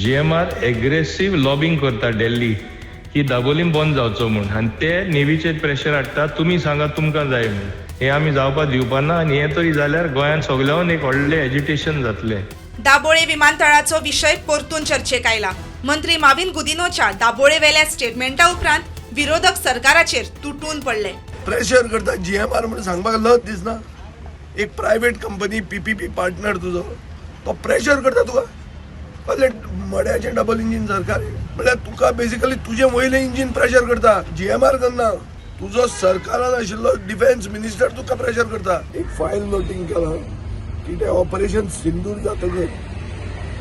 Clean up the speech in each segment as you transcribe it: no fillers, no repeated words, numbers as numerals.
GMR एग्रेसिव्ह lobbying करता दिल्ली की दाबोलीम बंद जावचो म्हणून आणि ते नेव्हीचेर प्रेशर हाडटा तुमी सांगा तुमकां जाय म्हणून. हे आमी जावपाक दिवपा ना आनी हे तरी जाल्यार गोंयांत सगळ्यान एक व्हडलें एजिटेशन जातलें. दाबोळे विमानतळाचो विशय परतून चर्चेक आयला. मंत्री माविन गुदिनोच्या दाबोळे वेल्या स्टेटमेंटा उपरांत विरोधक सरकाराचेर तुटून पडले. प्रेशर करता GMR म्हणून सांगपाक लज दिसना. एक प्रायव्हेट कंपनी PPP पार्टनर तुजो तो प्रेशर करता तुका कसले मड्याचें डबल इंजिन सरकार म्हळ्यार तुका बेसिकली तुजें वयलें इंजिन प्रेशर करता. GMR करना. तुजो सरकारान आशिल्लो डिफेन्स मिनिस्टर तुका प्रेशर करता. एक फायल नोटींग केला की ते ऑपरेशन सिंदूर जातकीर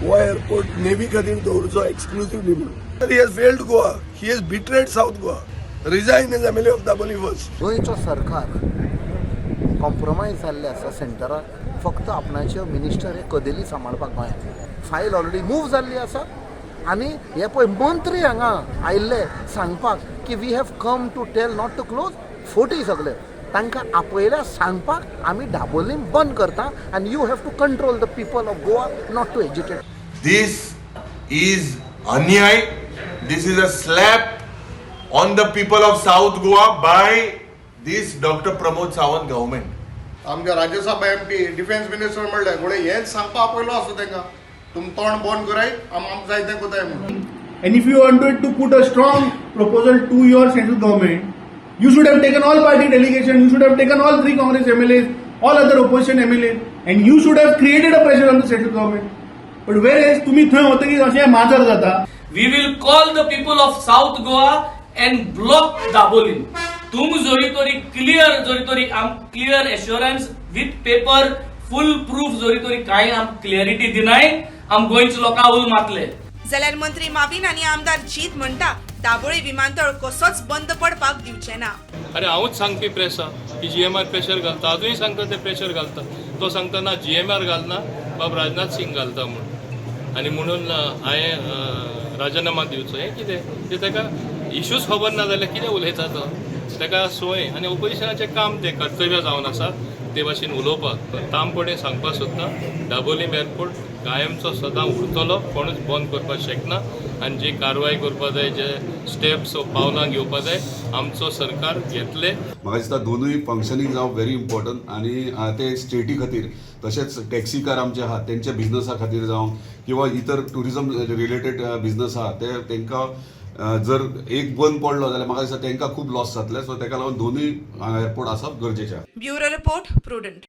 गोवा एअरपोर्ट नेव्ही खातीर दवरचो एक्सक्लुसिव्हली म्हणून. He has failed Goa. He has betrayed South Goa. Resign as MLA of Dabolim first. गोंयचो सरकार कॉम्प्रोमायज जाल्ले आसा सेंटराक. फक्त आपणाचे मिनिस्टर हे कदेली सांबाळपाक गोंयांत. फायल ऑलरेडी मूव जाल्ली आसा आनी हे पळय मंत्री हांगा आयिल्ले सांगपाक की we have come to tell not to close. फोटी सगळे तांकां आपयल्या सांगपाक आमी दाबोलीम बंद करता आनी you have to control the people of Goa not to agitate. This is अन्याय. This is a slap on the people of South Goa by this Dr. Pramod Sawant government. आमच्या राज्यसभा MP डिफेन्स मिनिस्टर म्हणले गोळे हेच सांगपा पयलो असो तांकां तुम तोंड बंद कराय आम जाय तें कोताय म्हणून. And if you wanted to put a strong proposal to your central government, you should have taken all party delegation, you should have taken all 3 Congress MLAs, all other opposition MLAs, and you should have created a pressure on the central government. But whereas तुम्ही थंय होता की अशें माजर जाता. We will call the people of South Goa and block Dabolim. तुम जोरी तोरी आम clear assurance with paper full proof जोरी तोरी कांय आम क्लियरिटी दिनाय आम गोंयचे लोकां उल मातले. जाल्यार मंत्री माविन आनी आमदार जीत म्हणटा दाबोळे विमानतळ कसोच बंद पडपाक दिवचे ना. अरे हांवूच सांगपी प्रेस की GMR प्रेशर घालता. अजूनही सांगता ते प्रेशर घालता. तो सांगता ना GMR घालना बाब राजनाथ सिंग घालता म्हणून. आनी म्हणून हांवें राजिनामा दिवचो. हें कितें ते ताका इश्यूज खबर ना जाल्यार कितें उलयता तो. ताका सोय आनी ऑपोजिशनाचें काम तें कर्तव्य जावन आसा ते भाशेन उलोवपाक. तामपणे सांगपाक सोदता दाबोलीम एअरपोर्ट कायमचो सदां उरतलो. कोणूच बंद करपाक शकना आनी जी कारवाय करपा जाय जे स्टेप्स पावलां घेवपा जाय आमचो सरकार घेतले. म्हाका दिसता दोनूय फंक्शनींग जावप व्हेरी इम्पॉर्टंट आनी ते स्टेटी खातीर तशेंच टॅक्सी कार आमचे आहात तेंच्या बिझनसा खातीर जावं किंवा इतर ट्युरिजम रिलेटेड बिझनस आहा ते तांकां जर एक बंद पडलो जाल्यार म्हाका दिसता तांकां खूब लॉस जातले. सो ताका लागून दोनूय एअरपोर्ट आसप गरजेचें. Bureau report prudent.